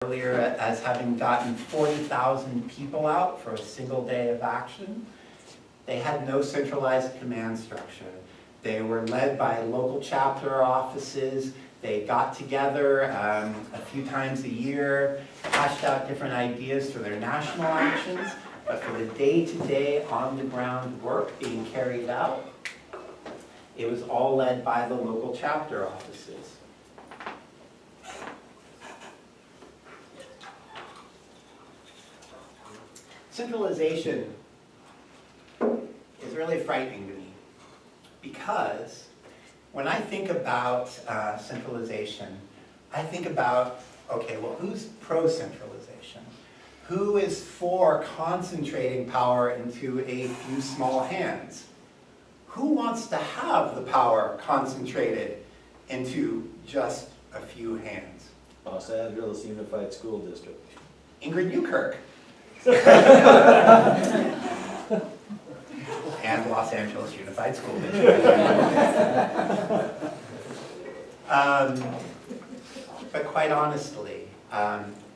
earlier as having gotten 40,000 people out for a single day of action. They had no centralized command structure. They were led by local chapter offices. They got together a few times a year, hashed out different ideas for their national actions, but for the day-to-day on-the-ground work being carried out, it was all led by the local chapter offices. Centralization is really frightening to me because when I think about centralization, I think about, okay, well, who's pro-centralization? Who is for concentrating power into a few small hands? Who wants to have the power concentrated into just a few hands? Los Angeles Unified School District. Ingrid Newkirk. And Los Angeles Unified School District. But quite honestly,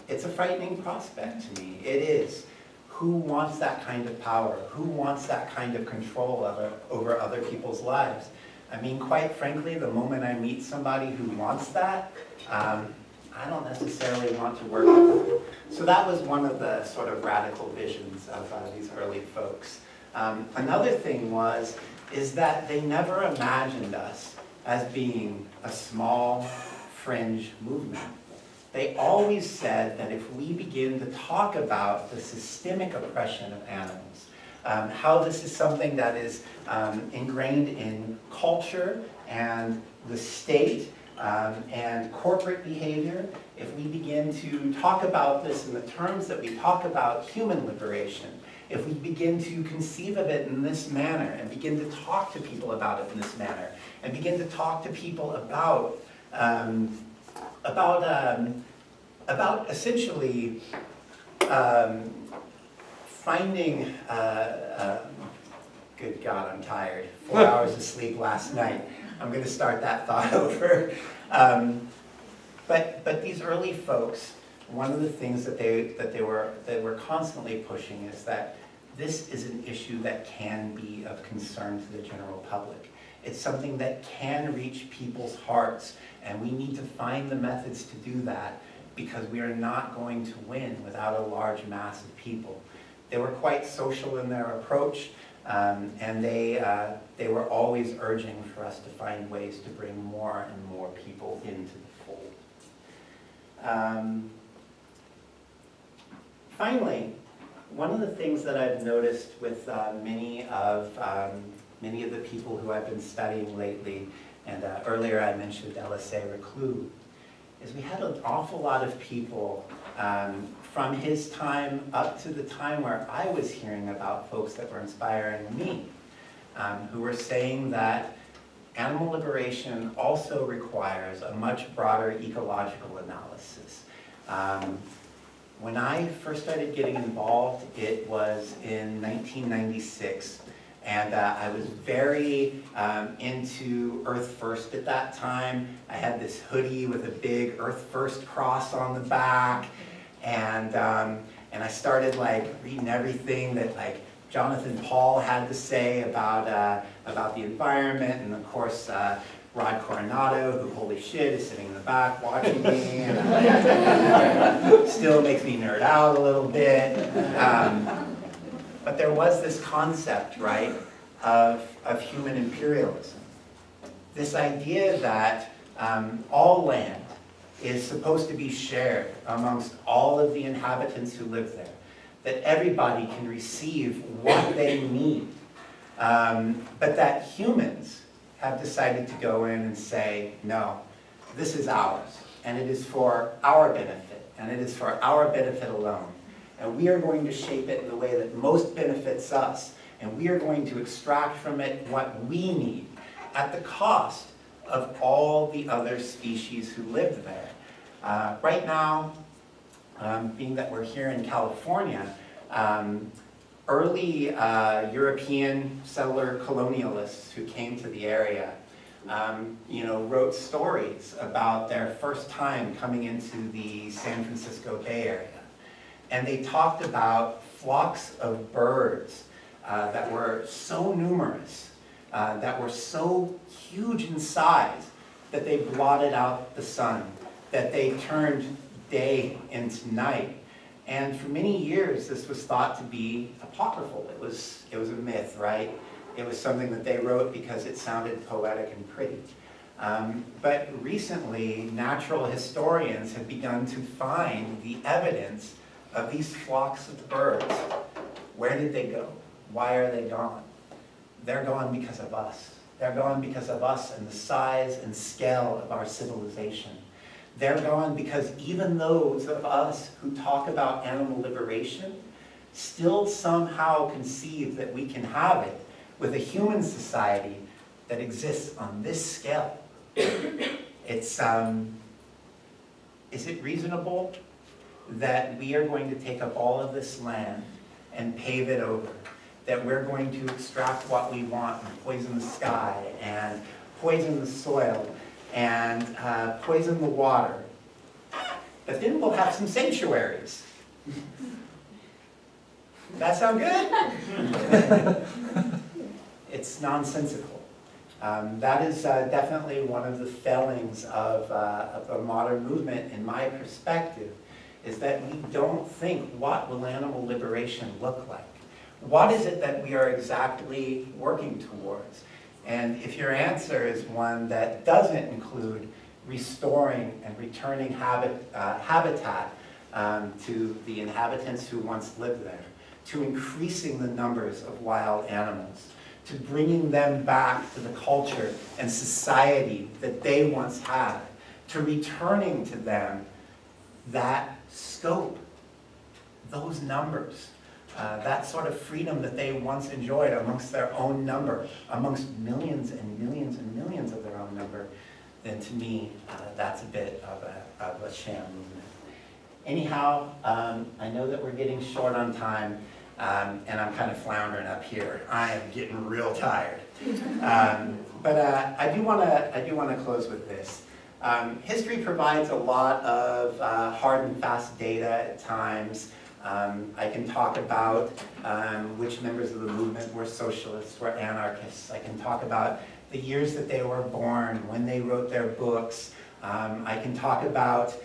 it's a frightening prospect to me. It is. Who wants that kind of power? Who wants that kind of control over other people's lives? I mean, quite frankly, the moment I meet somebody who wants that, I don't necessarily want to work with them. So that was one of the sort of radical visions of these early folks. Another thing is that they never imagined us as being a small fringe movement. They always said that if we begin to talk about the systemic oppression of animals, how this is something that is ingrained in culture and the state and corporate behavior, if we begin to talk about this in the terms that we talk about human liberation, if we begin to conceive of it in this manner and begin to talk to people about it in this manner, and begin to talk to people about essentially finding, good God, I'm tired. 4 hours of sleep last night. I'm going to start that thought over. But these early folks, one of the things that they were constantly pushing is that this is an issue that can be of concern to the general public. It's something that can reach people's hearts, and we need to find the methods to do that because we are not going to win without a large mass of people. They were quite social in their approach, and they were always urging for us to find ways to bring more and more people into the fold. Finally, one of the things that I've noticed with many of the people who I've been studying lately, and earlier I mentioned L.S.A. Reclus, is we had an awful lot of people from his time up to the time where I was hearing about folks that were inspiring me, who were saying that animal liberation also requires a much broader ecological analysis. When I first started getting involved, it was in 1996. And I was very into Earth First at that time. I had this hoodie with a big Earth First cross on the back, and I started like reading everything that like Jonathan Paul had to say about the environment, and of course Rod Coronado, who holy shit is sitting in the back watching me, and still makes me nerd out a little bit. But there was this concept, right, of human imperialism. This idea that all land is supposed to be shared amongst all of the inhabitants who live there, that everybody can receive what they need, but that humans have decided to go in and say, no, this is ours, and it is for our benefit, and it is for our benefit alone. And we are going to shape it in the way that most benefits us. And we are going to extract from it what we need at the cost of all the other species who live there. Right now, being that we're here in California, early European settler colonialists who came to the area wrote stories about their first time coming into the San Francisco Bay Area. And they talked about flocks of birds that were so numerous, that were so huge in size, that they blotted out the sun, that they turned day into night. And for many years, this was thought to be apocryphal. It was a myth, right? It was something that they wrote because it sounded poetic and pretty. But recently, natural historians have begun to find the evidence of these flocks of birds. Where did they go? Why are they gone? They're gone because of us. They're gone because of us and the size and scale of our civilization. They're gone because even those of us who talk about animal liberation still somehow conceive that we can have it with a human society that exists on this scale. Is it reasonable that we are going to take up all of this land and pave it over? That we're going to extract what we want and poison the sky and poison the soil and poison the water? But then we'll have some sanctuaries. That sound good? It's nonsensical. That is definitely one of the failings of the modern movement, in my perspective, is that we don't think, what will animal liberation look like? What is it that we are exactly working towards? And if your answer is one that doesn't include restoring and returning habitat to the inhabitants who once lived there, to increasing the numbers of wild animals, to bringing them back to the culture and society that they once had, to returning to them that scope, those numbers, that sort of freedom that they once enjoyed amongst their own number, amongst millions and millions and millions of their own number, then to me, that's a bit of a sham movement. Anyhow, I know that we're getting short on time, and I'm kind of floundering up here. I am getting real tired. But I do want to close with this. History provides a lot of hard and fast data at times. I can talk about which members of the movement were socialists, were anarchists. I can talk about the years that they were born, when they wrote their books. I can talk about,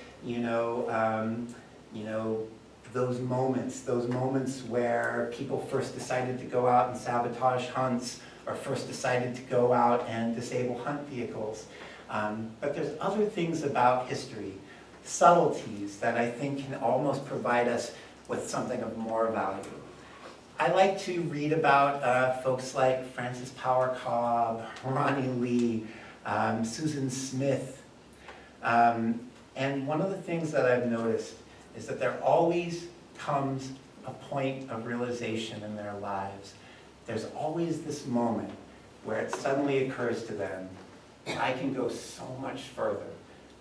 those moments where people first decided to go out and sabotage hunts, or first decided to go out and disable hunt vehicles. But there's other things about history, subtleties, that I think can almost provide us with something of more value. I like to read about folks like Francis Power Cobb, Ronnie Lee, Susan Smith. And one of the things that I've noticed is that there always comes a point of realization in their lives. There's always this moment where it suddenly occurs to them, I can go so much further.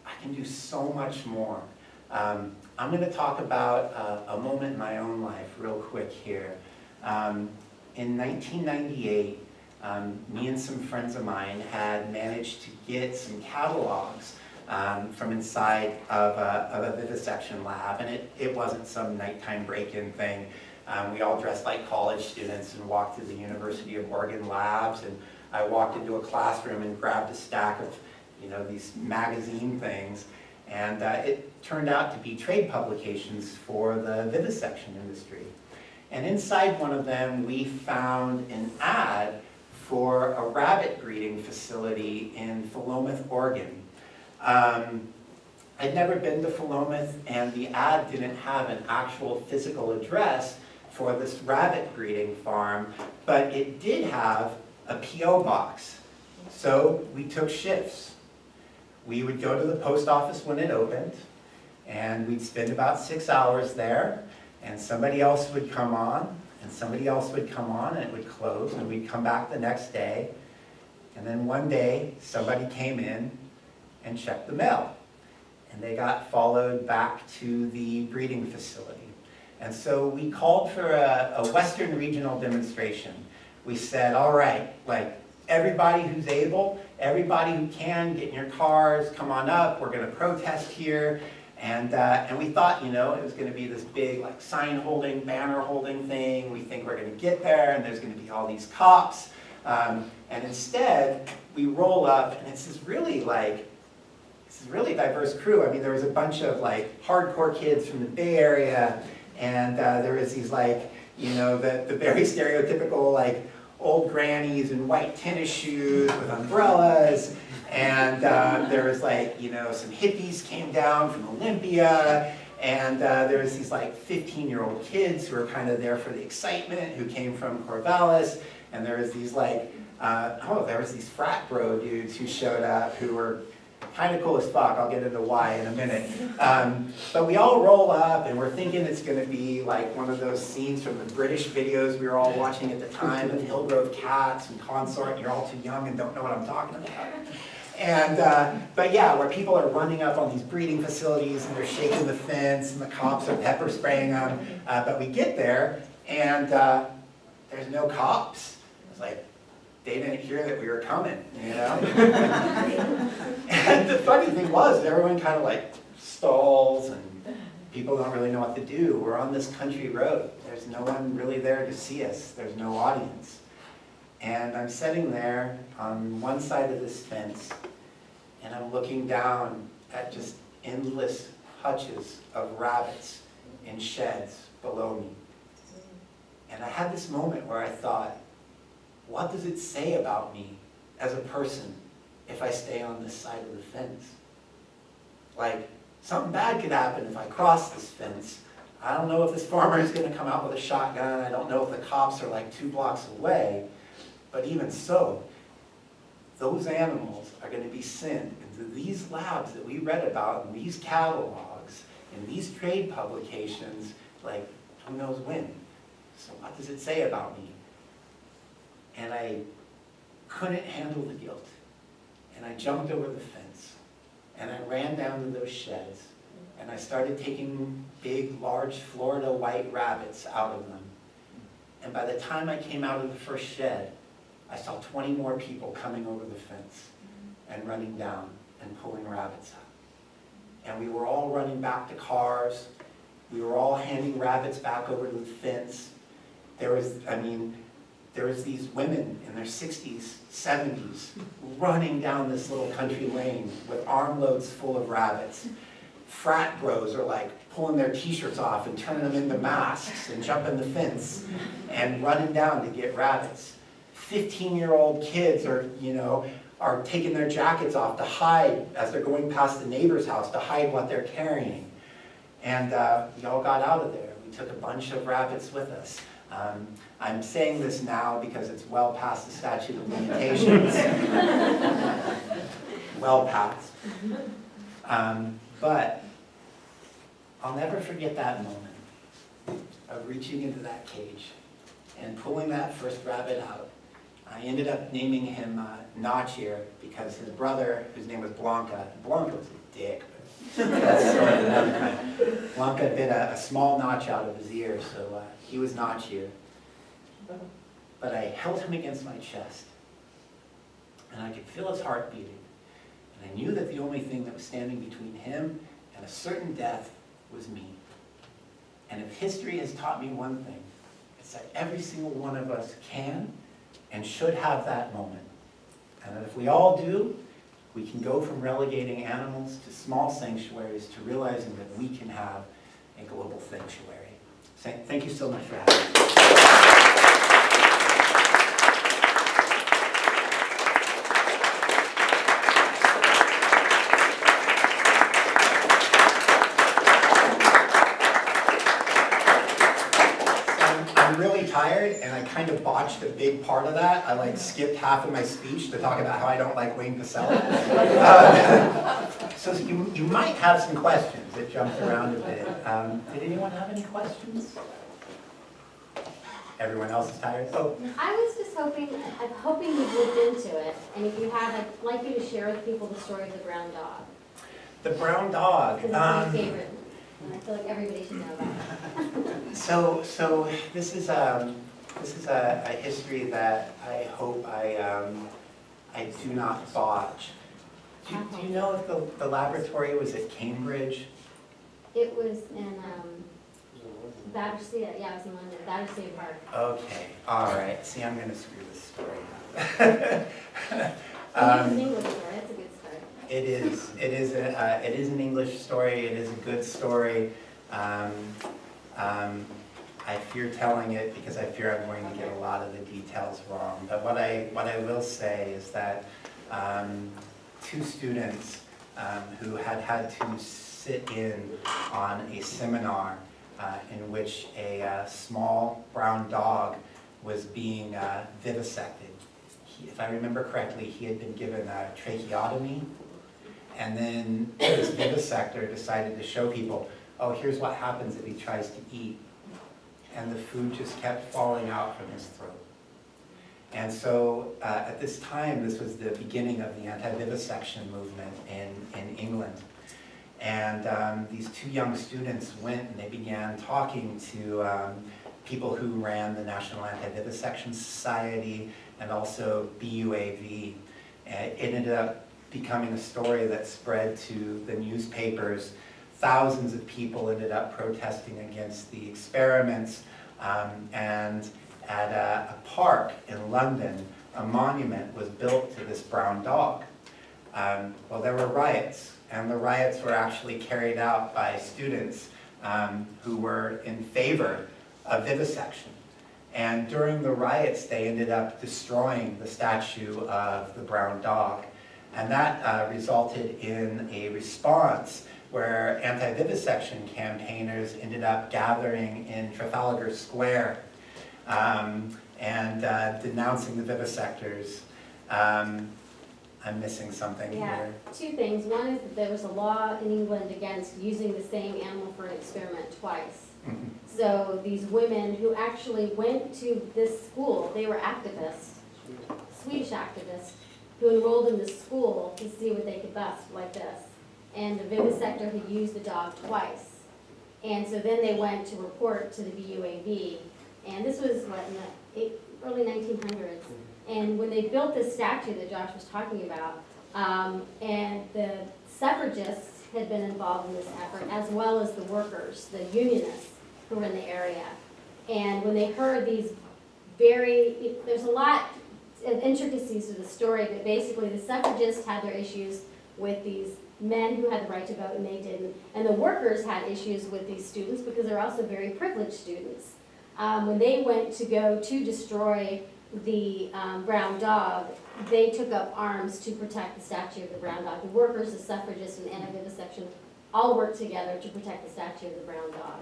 I can do so much more. I'm going to talk about a moment in my own life real quick here. In 1998, me and some friends of mine had managed to get some catalogs from inside of a vivisection lab, and it wasn't some nighttime break-in thing. We all dressed like college students and walked to the University of Oregon labs, and I walked into a classroom and grabbed a stack of these magazine things, and it turned out to be trade publications for the vivisection industry. And inside one of them, we found an ad for a rabbit breeding facility in Philomath, Oregon. I'd never been to Philomath, and the ad didn't have an actual physical address for this rabbit breeding farm, but it did have a P.O. box. So we took shifts. We would go to the post office when it opened, and we'd spend about 6 hours there, and somebody else would come on, and somebody else would come on, and it would close, and we'd come back the next day. And then one day, somebody came in and checked the mail, and they got followed back to the breeding facility. And so we called for a Western regional demonstration. We said, all right, like, everybody who's able, everybody who can, get in your cars, come on up, we're gonna protest here. And we thought, you know, it was gonna be this big like sign holding, banner holding thing. We think we're gonna get there and there's gonna be all these cops. And instead, we roll up and it's this really diverse crew. I mean, there was a bunch of like hardcore kids from the Bay Area, and there was these like, you know, the very stereotypical like old grannies in white tennis shoes with umbrellas, and there was like, you know, some hippies came down from Olympia, and there was these like 15-year-old kids who were kind of there for the excitement, who came from Corvallis, and there was these like, there was these frat bro dudes who showed up who were kind of cool as fuck. I'll get into why in a minute. But we all roll up and we're thinking it's going to be like one of those scenes from the British videos we were all watching at the time of Hillgrove Cats and Consort, and you're all too young and don't know what I'm talking about. And, but yeah, where people are running up on these breeding facilities and they're shaking the fence and the cops are pepper spraying them. But we get there and there's no cops. It's like, they didn't hear that we were coming, you know? And the funny thing was, everyone kind of like stalls and people don't really know what to do. We're on this country road. There's no one really there to see us. There's no audience. And I'm sitting there on one side of this fence and I'm looking down at just endless hutches of rabbits in sheds below me. And I had this moment where I thought, what does it say about me as a person if I stay on this side of the fence? Like, something bad could happen if I cross this fence. I don't know if this farmer is going to come out with a shotgun. I don't know if the cops are like 2 blocks away. But even so, those animals are going to be sent into these labs that we read about, in these catalogs, in these trade publications, like, who knows when. So what does it say about me? And I couldn't handle the guilt. And I jumped over the fence. And I ran down to those sheds. And I started taking big, large Florida white rabbits out of them. And by the time I came out of the first shed, I saw 20 more people coming over the fence and running down and pulling rabbits out. And we were all running back to cars. We were all handing rabbits back over to the fence. There was these women in their 60s, 70s, running down this little country lane with armloads full of rabbits. Frat bros are like pulling their t-shirts off and turning them into masks and jumping the fence and running down to get rabbits. 15-year-old kids are taking their jackets off to hide as they're going past the neighbor's house to hide what they're carrying. And we all got out of there. We took a bunch of rabbits with us. I'm saying this now because it's well past the statute of limitations. Well past. But I'll never forget that moment of reaching into that cage and pulling that first rabbit out. I ended up naming him Notchier because his brother, whose name was Blanca was a dick, but that's sort of another kind. Blanca bit a small notch out of his ear, so he was Notchier. But I held him against my chest, and I could feel his heart beating. And I knew that the only thing that was standing between him and a certain death was me. And if history has taught me one thing, it's that every single one of us can and should have that moment. And that if we all do, we can go from relegating animals to small sanctuaries to realizing that we can have a global sanctuary. Thank you so much for having me. I'm really tired, and I kind of botched a big part of that. I like skipped half of my speech to talk about how I don't like Wayne Casella. So you might have some questions that jumped around a bit. Did anyone have any questions? Everyone else is tired? Oh. I was just hoping you've looked into it, and if you have, I'd like you to share with people the story of the brown dog. The brown dog. Because it's my favorite, and I feel like everybody should know about it. So this is a history that I hope I do not botch. Do you know if the laboratory was at Cambridge? It was in, Battersea, yeah, it was in London, Battersea Park. Okay, all right. See, I'm gonna screw this story up. It's an English story, that's a good start. It is. It is an English story. It is a good story. I fear telling it because I fear I'm going to get a lot of the details wrong. But what I will say is that two students who had to sit in on a seminar in which a small brown dog was being vivisected. If I remember correctly, he had been given a tracheotomy, and then this vivisector decided to show people, oh, here's what happens if he tries to eat. And the food just kept falling out from his throat. And so at this time, this was the beginning of the anti-vivisection movement in England. And these two young students went and they began talking to people who ran the National Anti-Vivisection Society and also BUAV. And it ended up becoming a story that spread to the newspapers. Thousands of people ended up protesting against the experiments, and at a park in London, a monument was built to this brown dog. Well, there were riots, and the riots were actually carried out by students who were in favor of vivisection. And during the riots, they ended up destroying the statue of the brown dog. And that resulted in a response where anti-vivisection campaigners ended up gathering in Trafalgar Square and denouncing the vivisectors. I'm missing something here. Two things. One is that there was a law in England against using the same animal for an experiment twice. So these women who actually went to this school, they were activists, Swedish activists, who enrolled in this school to see what they could bust like this. And the vivisector had used the dog twice. And so then they went to report to the BUAV. And this was, what, in the early 1900s. And when they built this statue that Josh was talking about, and the suffragists had been involved in this effort, as well as the workers, the unionists who were in the area. And when they heard these there's a lot of intricacies to the story, but basically the suffragists had their issues with these men who had the right to vote and they didn't. And the workers had issues with these students because they're also very privileged students. When they went to go to destroy the brown dog, they took up arms to protect the statue of the brown dog. The workers, the suffragists, and anti-vivisection all worked together to protect the statue of the brown dog.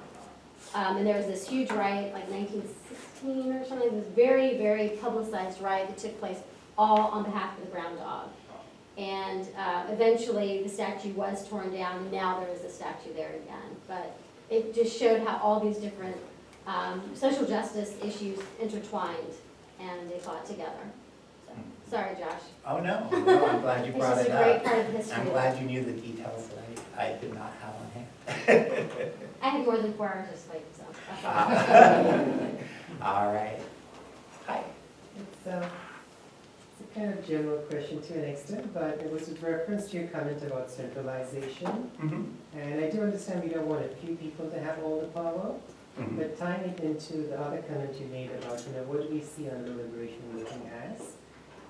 And there was this huge riot, like 1916 or something, this very, very publicized riot that took place all on behalf of the brown dog. And eventually the statue was torn down, and now there is a statue there again. But it just showed how all these different social justice issues intertwined, and they fought together. So, sorry, Josh. Oh, no, I'm glad you brought it It's just a great up. part of history. I'm glad you knew the details that I did not have on hand. I had more than 4 hours of sleep, so that's all. All right. Hi. It's a kind of general question to an extent, but it was with reference to your comment about centralization. And I do understand we don't want a few people to have all the power, but tying it into the other comment you made about, what do we see under liberation looking as?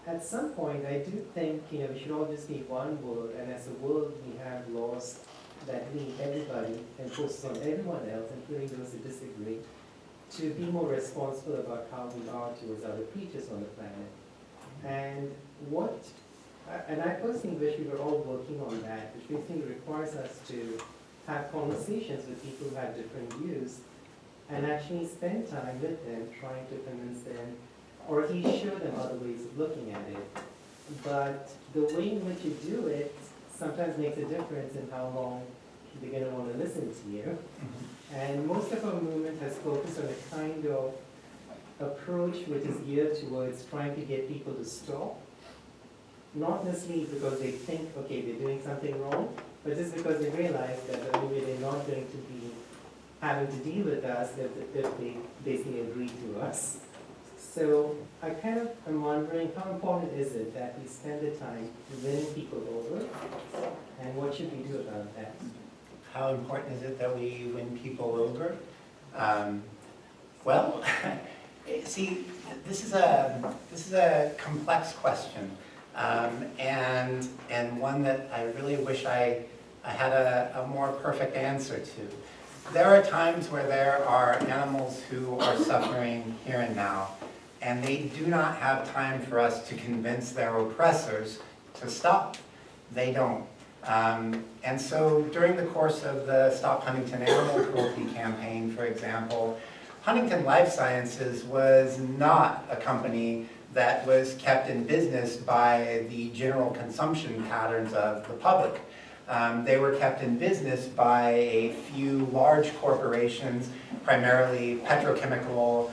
At some point, I do think, we should all just be one world, and as a world, we have laws that lead everybody and focus on everyone else, including those who disagree, to be more responsible about how we are towards other creatures on the planet. And I personally wish we were all working on that, which basically requires us to have conversations with people who have different views and actually spend time with them, trying to convince them, or at least show them other ways of looking at it. But the way in which you do it sometimes makes a difference in how long they're going to want to listen to you. And most of our movement has focused on a kind of approach which is geared towards trying to get people to stop. Not necessarily because they think, okay, they're doing something wrong, but just because they realize that the only way they're not going to be having to deal with us if they basically agree to us. So I kind of am wondering, how important is it that we spend the time winning people over? And what should we do about that? How important is it that we win people over? Well, see, this is a complex question, and one that I really wish I had a more perfect answer to. There are times where there are animals who are suffering here and now, and they do not have time for us to convince their oppressors to stop. They don't. And so during the course of the Stop Huntington Animal Cruelty campaign, for example, Huntington Life Sciences was not a company that was kept in business by the general consumption patterns of the public. They were kept in business by a few large corporations, primarily petrochemical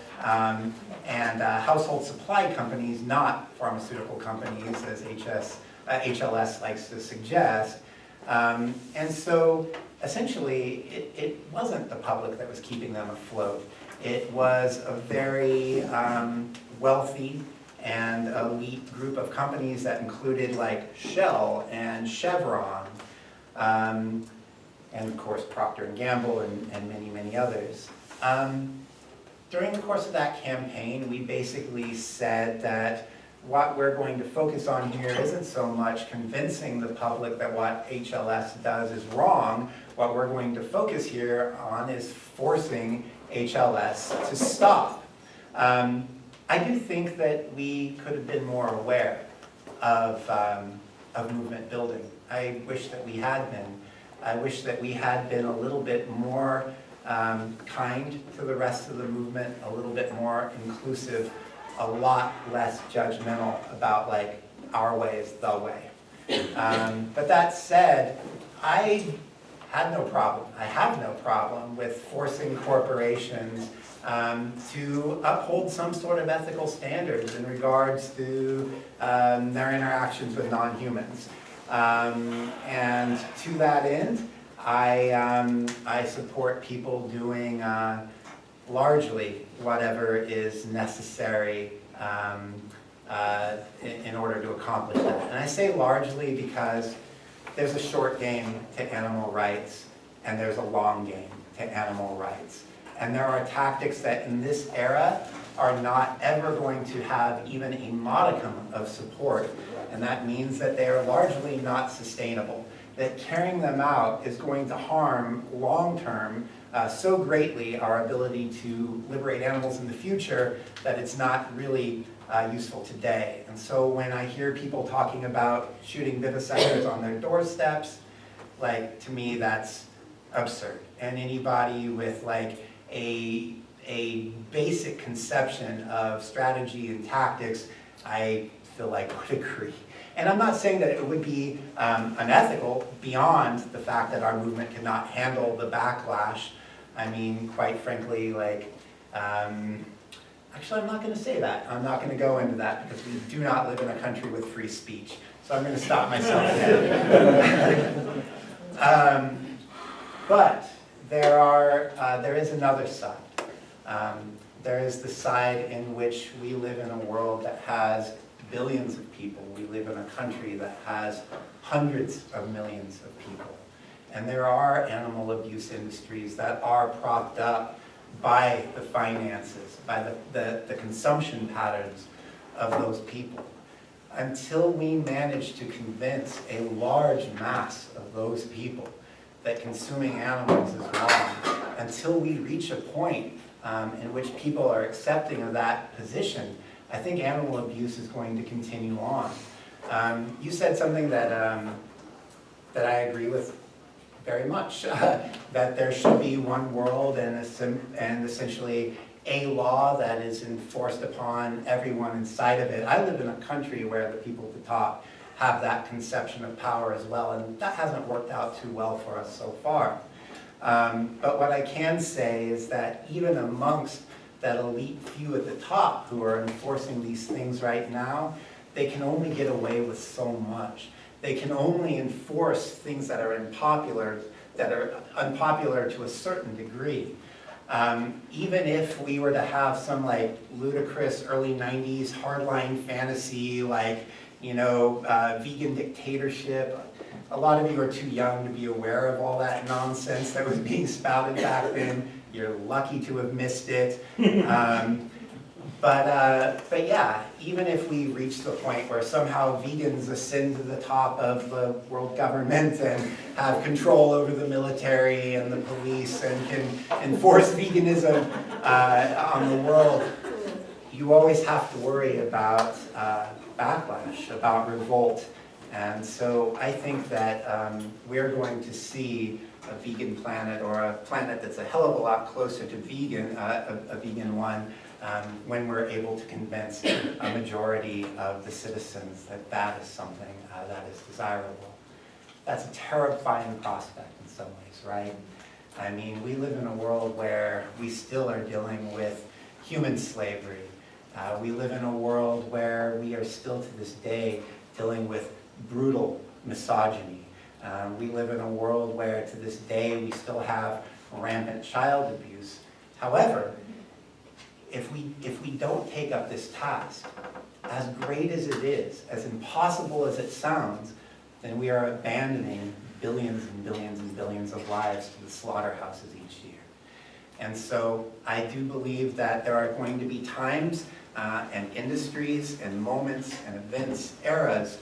and household supply companies, not pharmaceutical companies, as HLS likes to suggest. And so essentially, it wasn't the public that was keeping them afloat. It was a very wealthy and elite group of companies that included like Shell and Chevron, and of course Procter & Gamble and many, many others. During the course of that campaign, we basically said that what we're going to focus on here isn't so much convincing the public that what HLS does is wrong. What we're going to focus here on is forcing HLS to stop. I do think that we could have been more aware of movement building. I wish that we had been. I wish that we had been a little bit more kind to the rest of the movement, a little bit more inclusive, a lot less judgmental about like our way is the way. But that said, I have no problem with forcing corporations to uphold some sort of ethical standards in regards to their interactions with non-humans. And to that end, I support people doing largely whatever is necessary in order to accomplish that. And I say largely because there's a short game to animal rights and there's a long game to animal rights. And there are tactics that in this era are not ever going to have even a modicum of support. And that means that they are largely not sustainable. That carrying them out is going to harm long-term so greatly our ability to liberate animals in the future that it's not really useful today. And so when I hear people talking about shooting vivisectors on their doorsteps, like, to me that's absurd. And anybody with like a basic conception of strategy and tactics, I feel like would agree. And I'm not saying that it would be unethical beyond the fact that our movement cannot handle the backlash. I mean, quite frankly, like, actually I'm not going to say that. I'm not going to go into that because we do not live in a country with free speech. So I'm going to stop myself there. But there is another side. There is the side in which we live in a world that has billions of people. We live in a country that has hundreds of millions of people. And there are animal abuse industries that are propped up by the finances, by the consumption patterns of those people. Until we manage to convince a large mass of those people that consuming animals is wrong, until we reach a point in which people are accepting of that position, I think animal abuse is going to continue on. You said something that I agree with very much, that there should be one world and essentially a law that is enforced upon everyone inside of it. I live in a country where the people at the top have that conception of power as well, and that hasn't worked out too well for us so far. But what I can say is that even amongst that elite few at the top who are enforcing these things right now, they can only get away with so much. They can only enforce things that are unpopular to a certain degree. Even if we were to have some like ludicrous early 90s hardline fantasy, like, you know, vegan dictatorship, a lot of you are too young to be aware of all that nonsense that was being spouted back then. You're lucky to have missed it. But yeah, even if we reach the point where somehow vegans ascend to the top of the world government and have control over the military and the police and can enforce veganism on the world, you always have to worry about backlash, about revolt. And so I think that we're going to see a vegan planet, or a planet that's a hell of a lot closer to vegan, a vegan one, when we're able to convince a majority of the citizens that that is something that is desirable. That's a terrifying prospect in some ways, right? I mean, we live in a world where we still are dealing with human slavery. We live in a world where we are still to this day dealing with brutal misogyny. We live in a world where to this day we still have rampant child abuse. However, if we don't take up this task, as great as it is, as impossible as it sounds, then we are abandoning billions and billions and billions of lives to the slaughterhouses each year. And so I do believe that there are going to be times and industries and moments and events, eras,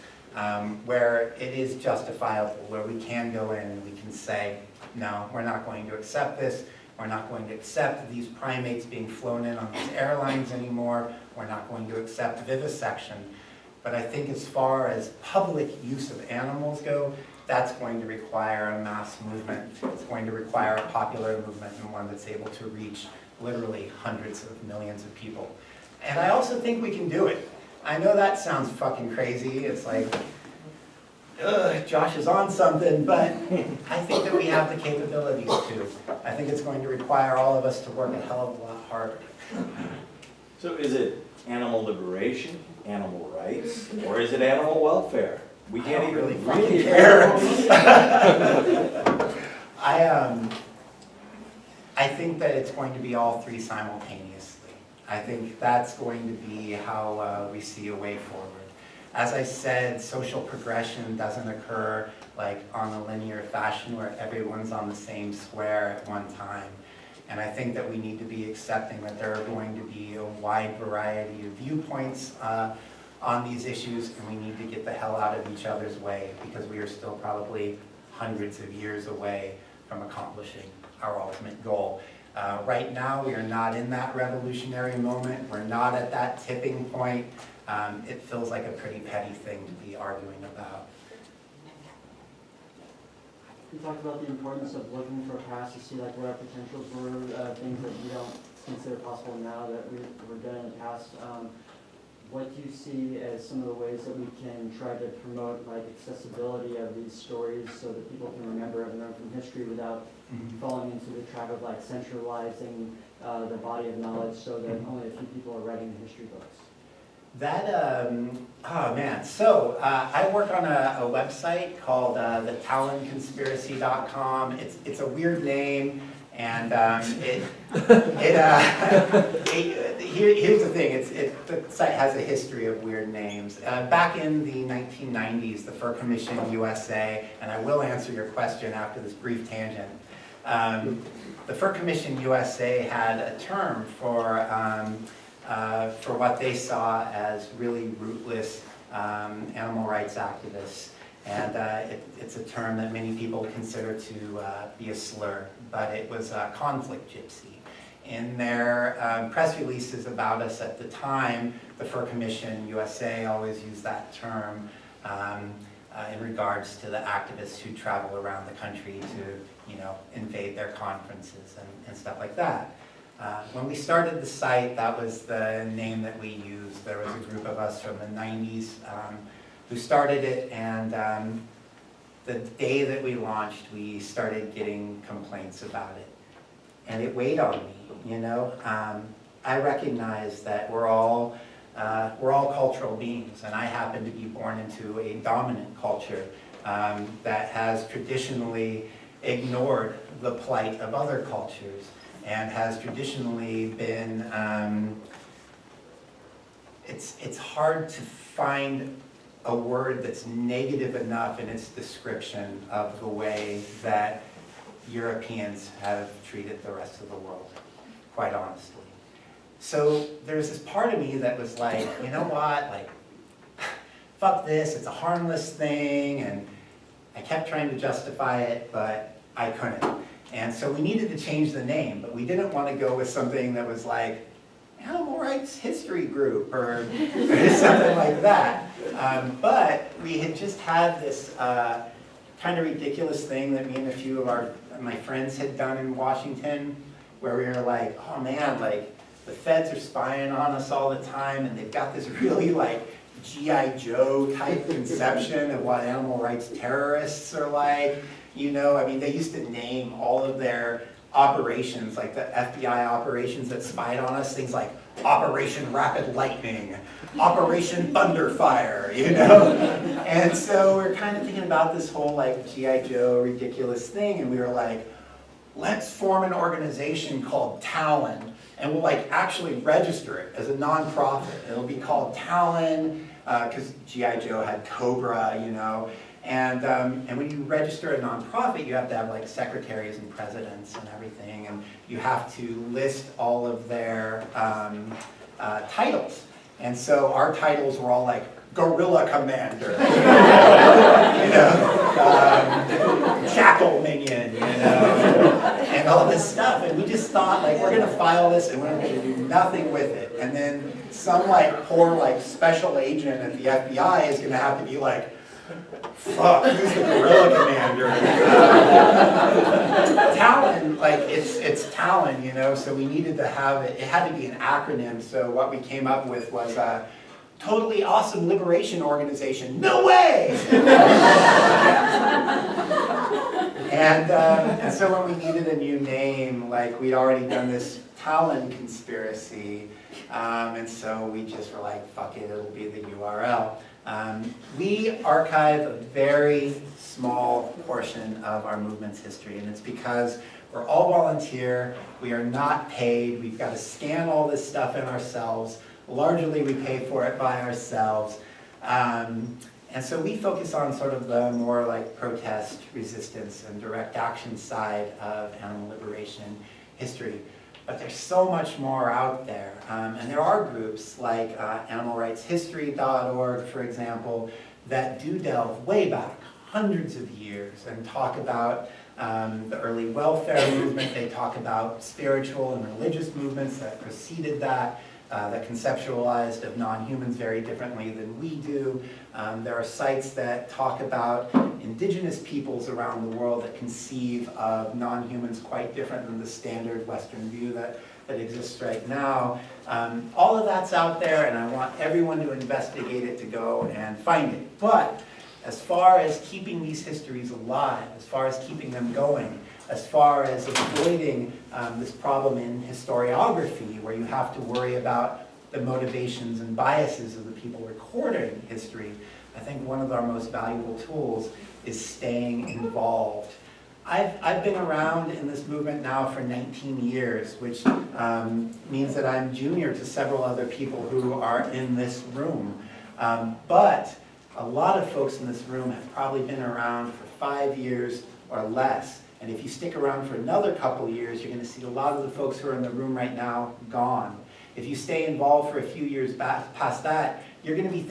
where it is justifiable, where we can go in and we can say, no, we're not going to accept this. We're not going to accept these primates being flown in on these airlines anymore. We're not going to accept vivisection. But I think as far as public use of animals go, that's going to require a mass movement. It's going to require a popular movement, and one that's able to reach literally hundreds of millions of people. And I also think we can do it. I know that sounds fucking crazy. It's like, ugh, Josh is on something, but I think that we have the capabilities to. I think it's going to require all of us to work a hell of a lot harder. So is it animal liberation, animal rights, or is it animal welfare? We can't even really fucking care. I think that it's going to be all three simultaneously. I think that's going to be how we see a way forward. As I said, social progression doesn't occur like on a linear fashion where everyone's on the same square at one time. And I think that we need to be accepting that there are going to be a wide variety of viewpoints on these issues, and we need to get the hell out of each other's way, because we are still probably hundreds of years away from accomplishing our ultimate goal. Right now, we are not in that revolutionary moment. We're not at that tipping point. It feels like a pretty petty thing to be arguing about. You talked about the importance of looking for past to see like what our potentials were, things that we don't consider possible now that were done in the past. What do you see as some of the ways that we can try to promote like accessibility of these stories so that people can remember and learn from history without falling into the trap of like centralizing the body of knowledge so that only a few people are writing the history books? That, oh man, so I work on a website called thetalonconspiracy.com. It's a weird name, and here's the thing, the site has a history of weird names. Back in the 1990s, the Fur Commission USA, and I will answer your question after this brief tangent, the Fur Commission USA had a term for what they saw as really rootless animal rights activists. And it's a term that many people consider to be a slur, but it was a conflict gypsy. In their press releases about us at the time, the Fur Commission USA always used that term in regards to the activists who travel around the country to, invade their conferences and stuff like that. When we started the site, that was the name that we used. There was a group of us from the 90s who started it, and the day that we launched, we started getting complaints about it. And it weighed on me, I recognize that we're all cultural beings, and I happen to be born into a dominant culture that has traditionally ignored the plight of other cultures. and has traditionally been, it's hard to find a word that's negative enough in its description of the way that Europeans have treated the rest of the world, quite honestly. So there's this part of me that was like, you know what, like, fuck this, it's a harmless thing, and I kept trying to justify it, but I couldn't. And so we needed to change the name, but we didn't want to go with something that was like, Animal Rights History Group, or something like that. But we had just had this kind of ridiculous thing that me and a few of my friends had done in Washington, where we were like, oh man, like, the feds are spying on us all the time, and they've got this really like G.I. Joe type conception of what animal rights terrorists are like. You know, I mean, they used to name all of their operations, like the FBI operations that spied on us, things like Operation Rapid Lightning, Operation Thunderfire, you know? And so we're kind of thinking about this whole like G.I. Joe ridiculous thing, and we were like, let's form an organization called Talon, and we'll like actually register it as a nonprofit. It'll be called Talon, because G.I. Joe had Cobra, you know? And when you register a nonprofit, you have to have like secretaries and presidents and everything, and you have to list all of their titles. And so our titles were all like Guerrilla Commander, you know, Jackal Minion, you know, and all this stuff. And we just thought like, we're gonna file this and we're gonna do nothing with it. And then some like poor like special agent at the FBI is gonna have to be like, fuck, who's the Guerrilla Commander? Talon, like, it's Talon, you know, so we needed to have it, it had to be an acronym, so what we came up with was Totally Awesome Liberation Organization. No way! And so when we needed a new name, like, we'd already done this Talon conspiracy, and so we just were like, fuck it, it'll be the URL. We archive a very small portion of our movement's history, and it's because we're all volunteer, we are not paid, we've got to scan all this stuff in ourselves, largely we pay for it by ourselves, and so we focus on sort of the more like protest, resistance, and direct action side of animal liberation history. But there's so much more out there. And there are groups like animalrightshistory.org, for example, that do delve way back, hundreds of years, and talk about the early welfare movement. They talk about spiritual and religious movements that preceded that, that conceptualized of non-humans very differently than we do. There are sites that talk about indigenous peoples around the world that conceive of non-humans quite different than the standard Western view that exists right now. All of that's out there, and I want everyone to investigate it, to go and find it. But as far as keeping these histories alive, as far as keeping them going, as far as avoiding this problem in historiography, where you have to worry about the motivations and biases of the people recording history, I think one of our most valuable tools is staying involved. I've been around in this movement now for 19 years, which means that I'm junior to several other people who are in this room. But a lot of folks in this room have probably been around for 5 years or less. And if you stick around for another couple of years, you're going to see a lot of the folks who are in the room right now gone. If you stay involved for a few years past that, you're going to be